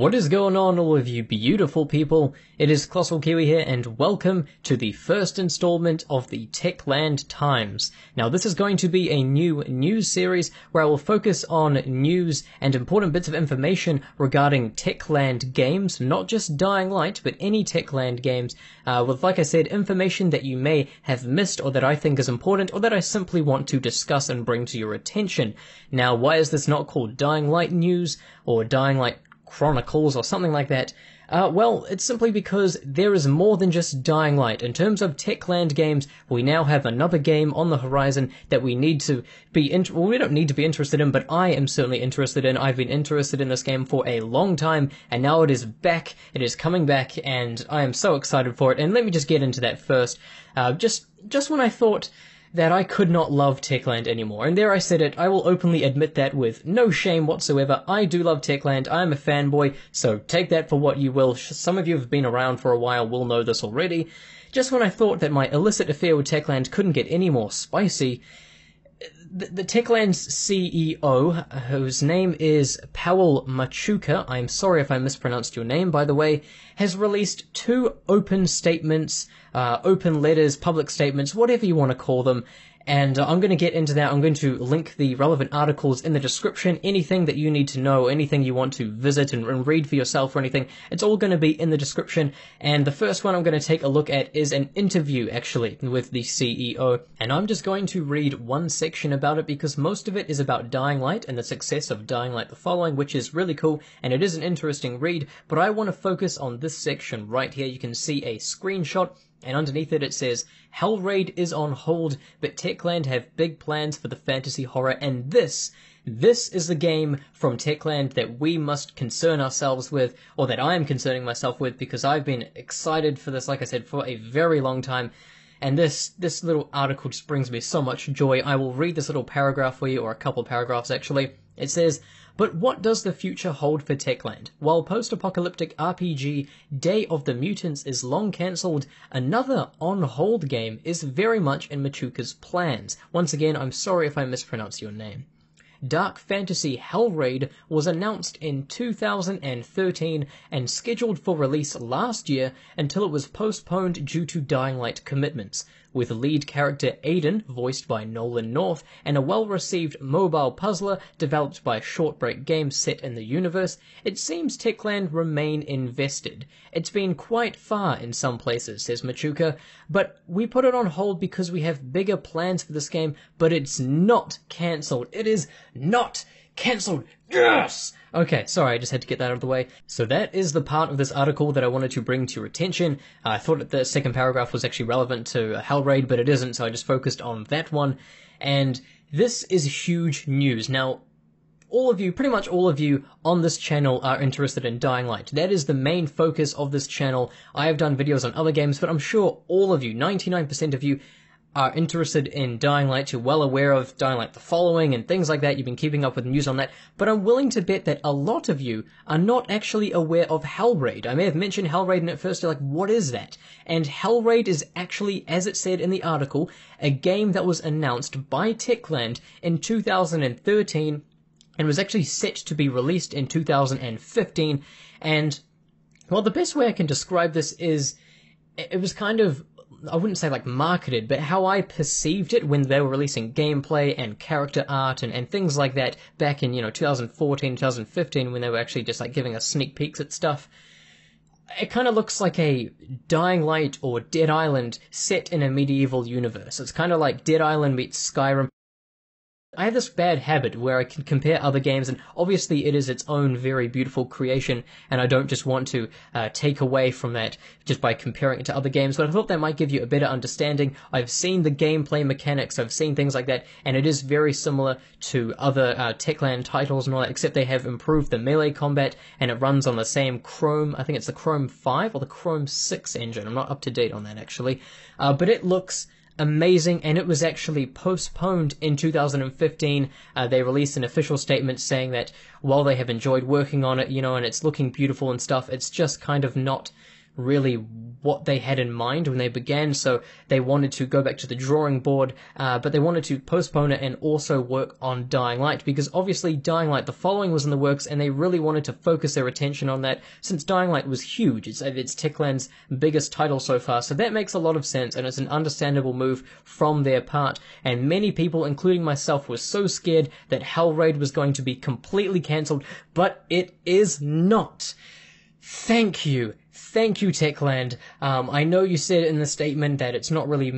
What is going on, all of you beautiful people? It is Colossal Kiwi here, and welcome to the first installment of the Techland Times. Now, this is going to be a new news series where I will focus on news and important bits of information regarding Techland games, not just Dying Light, but any Techland games, with, like I said, information that you may have missed or that I think is important or that I simply want to discuss and bring to your attention. Now, why is this not called Dying Light News or Dying Light Chronicles or something like that? Well, it's simply because there is more than just Dying Light. In terms of Techland games, we now have another game on the horizon that we need to be well, we don't need to be interested in, but I am certainly interested in. I've been interested in this game for a long time, and now it is back. It is coming back, and I am so excited for it. And let me just get into that first. Just when I thought that I could not love Techland anymore. And there I said it, I will openly admit that with no shame whatsoever. I do love Techland, I'm a fanboy, so take that for what you will. Some of you have been around for a while will know this already. Just when I thought that my illicit affair with Techland couldn't get any more spicy, the Techland's CEO, whose name is Paweł Machuca, I'm sorry if I mispronounced your name, by the way, has released two open statements, open letters, public statements, whatever you want to call them, and I'm going to get into that. I'm going to link the relevant articles in the description. Anything that you need to know, anything you want to visit and read for yourself or anything, it's all going to be in the description. And the first one I'm going to take a look at is an interview, actually, with the CEO. And I'm just going to read one section about it because most of it is about Dying Light and the success of Dying Light the Following, which is really cool, and it is an interesting read. But I want to focus on this section right here. You can see a screenshot, and underneath it, it says, HELLRAID is on hold, but Techland have big plans for the fantasy horror, and this is the game from Techland that we must concern ourselves with, or that I am concerning myself with, because I've been excited for this, like I said, for a very long time. And this little article just brings me so much joy. I will read this little paragraph for you, or a couple paragraphs actually. It says, "But what does the future hold for Techland? While post-apocalyptic RPG Day of the Mutants is long cancelled, another on-hold game is very much in Machuca's plans." Once again, I'm sorry if I mispronounce your name. Dark fantasy HELLRAID was announced in 2013 and scheduled for release last year until it was postponed due to Dying Light commitments. With lead character Aiden, voiced by Nolan North, and a well-received mobile puzzler developed by Shortbreak Games set in the universe, it seems Techland remain invested. "It's been quite far in some places," says Machuca, "but we put it on hold because we have bigger plans for this game, but it's not cancelled. It is not cancelled. Yes!" Okay, sorry, I just had to get that out of the way. So that is the part of this article that I wanted to bring to your attention. I thought that the second paragraph was actually relevant to HELLRAID, but it isn't, so I just focused on that one. And this is huge news. Now, all of you, pretty much all of you on this channel are interested in Dying Light. That is the main focus of this channel. I have done videos on other games, but I'm sure all of you, 99% of you, are interested in Dying Light. You're well aware of Dying Light the Following and things like that. You've been keeping up with news on that. But I'm willing to bet that a lot of you are not actually aware of HELLRAID. I may have mentioned HELLRAID and at first you're like, what is that? And HELLRAID is actually, as it said in the article, a game that was announced by Techland in 2013 and was actually set to be released in 2015. And, well, the best way I can describe this is it was kind of, I wouldn't say like marketed, but how I perceived it when they were releasing gameplay and character art and things like that back in, 2014, 2015, when they were actually just like giving us sneak peeks at stuff. It kind of looks like a Dying Light or Dead Island set in a medieval universe. It's kind of like Dead Island meets Skyrim. I have this bad habit where I can compare other games, and obviously it is its own very beautiful creation, and I don't just want to take away from that just by comparing it to other games, but I thought that might give you a better understanding. I've seen the gameplay mechanics, I've seen things like that, and it is very similar to other Techland titles and all that, except they have improved the melee combat, and it runs on the same Chrome, I think it's the Chrome 5 or the Chrome 6 engine. I'm not up to date on that actually, but it looks amazing, and it was actually postponed in 2015. They released an official statement saying that while they have enjoyed working on it, and it's looking beautiful and stuff, it's just kind of not really what they had in mind when they began, so they wanted to go back to the drawing board, but they wanted to postpone it and also work on Dying Light, because obviously Dying Light, the following was in the works, and they really wanted to focus their attention on that, since Dying Light was huge. It's Techland's biggest title so far, so that makes a lot of sense, and it's an understandable move from their part, and many people, including myself, were so scared that HELLRAID was going to be completely cancelled, but it is not. Thank you, Techland. I know you said in the statement that it's not really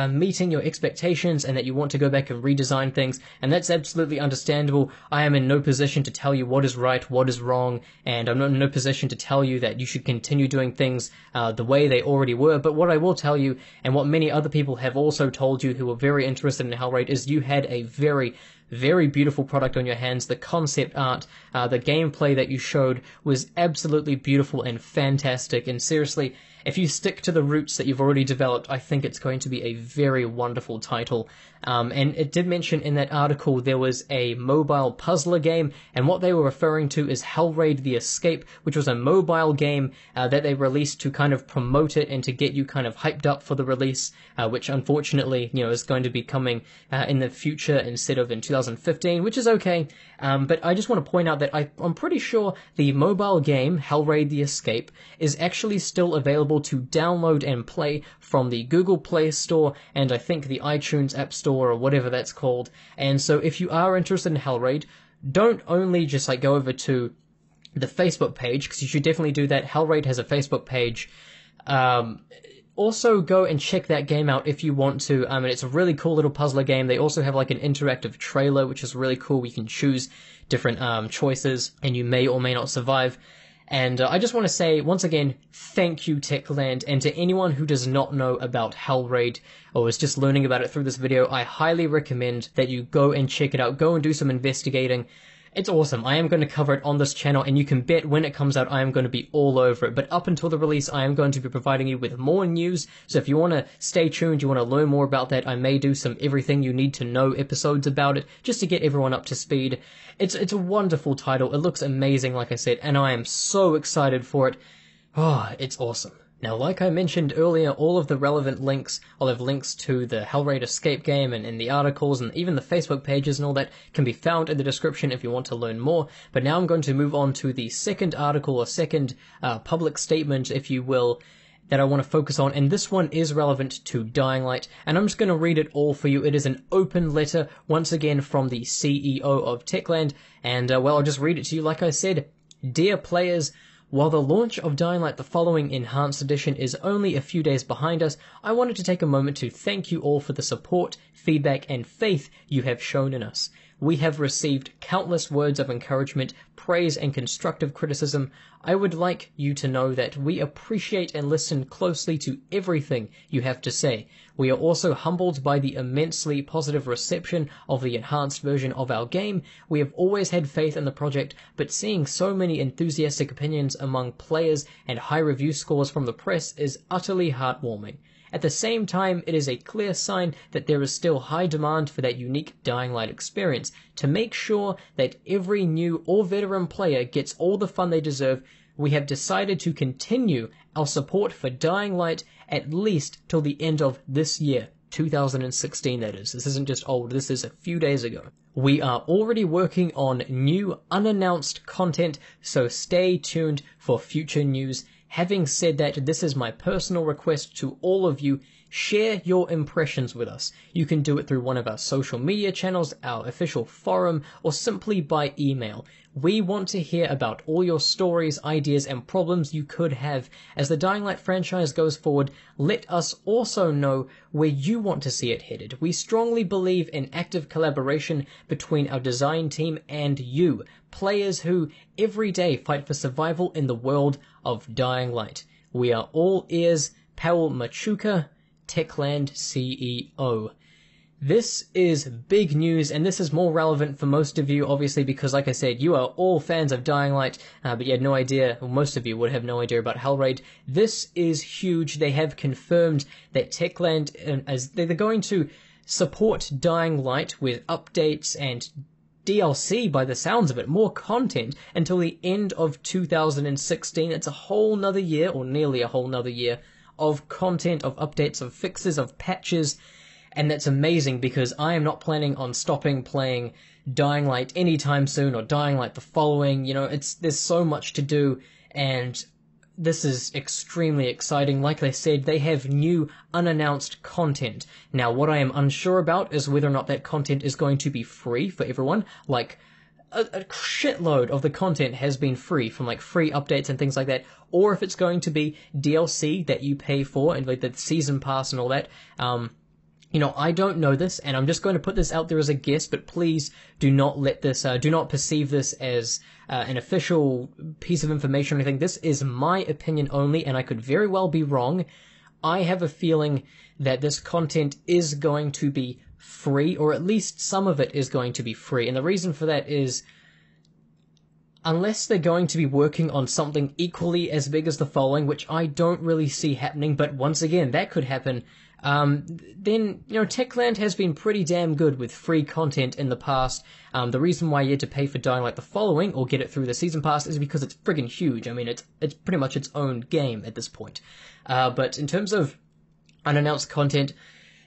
meeting your expectations and that you want to go back and redesign things, and that's absolutely understandable. I am in no position to tell you what is right, what is wrong, and I'm not in no position to tell you that you should continue doing things the way they already were, but what I will tell you, and what many other people have also told you who were very interested in HELLRAID, is you had a very beautiful product on your hands. The concept art, the gameplay that you showed was absolutely beautiful and fantastic, and seriously, if you stick to the roots that you've already developed, I think it's going to be a very wonderful title. And it did mention in that article there was a mobile puzzler game, and what they were referring to is HELLRAID The Escape, which was a mobile game that they released to kind of promote it and to get you kind of hyped up for the release, which unfortunately, is going to be coming in the future instead of in 2015, which is okay. But I just want to point out that I'm pretty sure the mobile game, HELLRAID The Escape, is actually still available to download and play from the Google Play Store and I think the iTunes App Store or whatever that's called. And so if you are interested in HELLRAID, don't only just go over to the Facebook page, because you should definitely do that. HELLRAID has a Facebook page. Also go and check that game out if you want to. It's a really cool little puzzler game. They also have an interactive trailer, which is really cool. You can choose different choices, and you may or may not survive. And I just want to say, once again, thank you, Techland, and to anyone who does not know about HELLRAID, or is just learning about it through this video, I highly recommend that you go and check it out, go and do some investigating. It's awesome. I am going to cover it on this channel, and you can bet when it comes out I am going to be all over it. But up until the release, I am going to be providing you with more news, so if you want to stay tuned, you want to learn more about that, I may do some everything you need to know episodes about it, just to get everyone up to speed. It's a wonderful title, it looks amazing like I said, and I am so excited for it. Oh, it's awesome. Now, like I mentioned earlier, all of the relevant links, I'll have links to the HELLRAID Escape game and the articles and even the Facebook pages and all that can be found in the description if you want to learn more. But now I'm going to move on to the second article, or second public statement, if you will, that I want to focus on, and this one is relevant to Dying Light, and I'm just going to read it all for you. It is an open letter, once again from the CEO of Techland, and well, I'll just read it to you like I said. Dear players, while the launch of Dying Light the following Enhanced Edition is only a few days behind us, I wanted to take a moment to thank you all for the support, feedback, and faith you have shown in us. We have received countless words of encouragement, praise, and constructive criticism. I would like you to know that we appreciate and listen closely to everything you have to say. We are also humbled by the immensely positive reception of the enhanced version of our game. We have always had faith in the project, but seeing so many enthusiastic opinions among players and high review scores from the press is utterly heartwarming. At the same time, it is a clear sign that there is still high demand for that unique Dying Light experience. To make sure that every new or veteran player gets all the fun they deserve, we have decided to continue our support for Dying Light at least till the end of this year. 2016, that is. This isn't just old, this is a few days ago. We are already working on new, unannounced content, so stay tuned for future news. Having said that, this is my personal request to all of you. Share your impressions with us. You can do it through one of our social media channels, our official forum, or simply by email. We want to hear about all your stories, ideas, and problems you could have. As the Dying Light franchise goes forward, let us also know where you want to see it headed. We strongly believe in active collaboration between our design team and you, players who every day fight for survival in the world of Dying Light. We are all ears. Paul Machuca, Techland CEO. This is big news, and this is more relevant for most of you, obviously, because, like I said, you are all fans of Dying Light, but you had no idea, or most of you would have no idea about HELLRAID. This is huge. They have confirmed that Techland, as they're going to support Dying Light with updates and DLC by the sounds of it, more content until the end of 2016. It's a whole nother year, or nearly a whole nother year, of content, of updates, of fixes, of patches, and that's amazing because I am not planning on stopping playing Dying Light anytime soon, or Dying Light the following. You know, there's so much to do, and this is extremely exciting. Like I said, they have new unannounced content. Now, what I am unsure about is whether or not that content is going to be free for everyone. Like, a shitload of the content has been free, from like free updates and things like that, or if it's going to be DLC that you pay for, and like the season pass and all that. You know, I don't know this, and I'm just going to put this out there as a guess, but please do not let this, do not perceive this as an official piece of information or anything. This is my opinion only, and I could very well be wrong. I have a feeling that this content is going to be free, or at least some of it is going to be free, and the reason for that is, unless they're going to be working on something equally as big as the following, which I don't really see happening, but once again, that could happen, then, you know, Techland has been pretty damn good with free content in the past. The reason why you had to pay for Dying Light the following, or get it through the season pass, is because it's friggin' huge. I mean, it's pretty much its own game at this point. But in terms of unannounced content,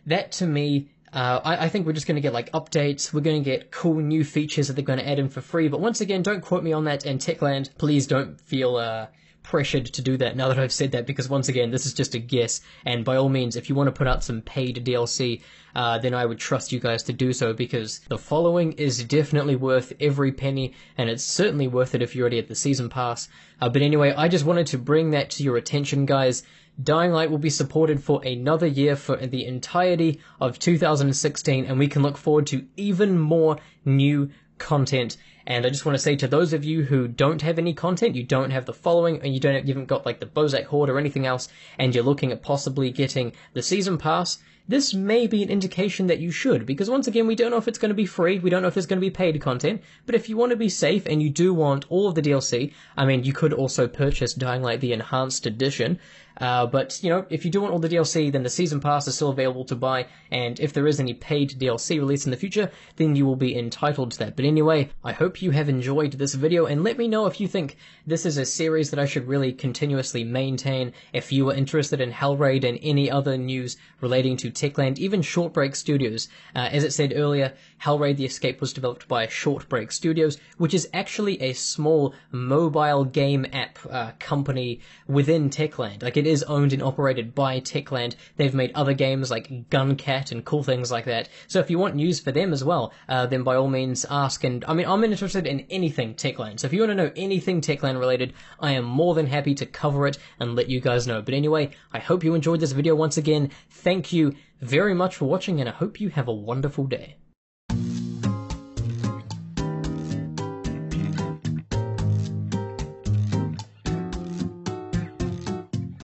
that to me, I think we're just going to get like updates, we're going to get cool new features that they're going to add in for free, but once again, don't quote me on that, and Techland, please don't feel pressured to do that now that I've said that, because once again, this is just a guess, and by all means, if you want to put out some paid DLC, then I would trust you guys to do so, because the following is definitely worth every penny, and it's certainly worth it if you're already at the season pass. But anyway, I just wanted to bring that to your attention, guys. Dying Light will be supported for another year, for the entirety of 2016, and we can look forward to even more new content. And I just want to say to those of you who don't have any content, you don't have the following, and you haven't got like the Bozak Horde or anything else, and you're looking at possibly getting the season pass, this may be an indication that you should, because once again, we don't know if it's going to be free, we don't know if there's going to be paid content, but if you want to be safe and you do want all of the DLC, I mean, you could also purchase Dying Light the Enhanced Edition, but, you know, if you do want all the DLC, then the season pass is still available to buy, and if there is any paid DLC released in the future, then you will be entitled to that. But anyway, I hope you have enjoyed this video, and let me know if you think this is a series that I should really continuously maintain. If you are interested in HELLRAID and any other news relating to Techland, even Shortbreak Studios. As it said earlier, HELLRAID The Escape was developed by Shortbreak Studios, which is actually a small mobile game app company within Techland. Like, it is owned and operated by Techland. They've made other games like Guncat and cool things like that. So if you want news for them as well, then by all means ask. And I mean, I'm interested in anything Techland. So if you want to know anything Techland related, I am more than happy to cover it and let you guys know. But anyway, I hope you enjoyed this video once again. Thank you very much for watching, and I hope you have a wonderful day.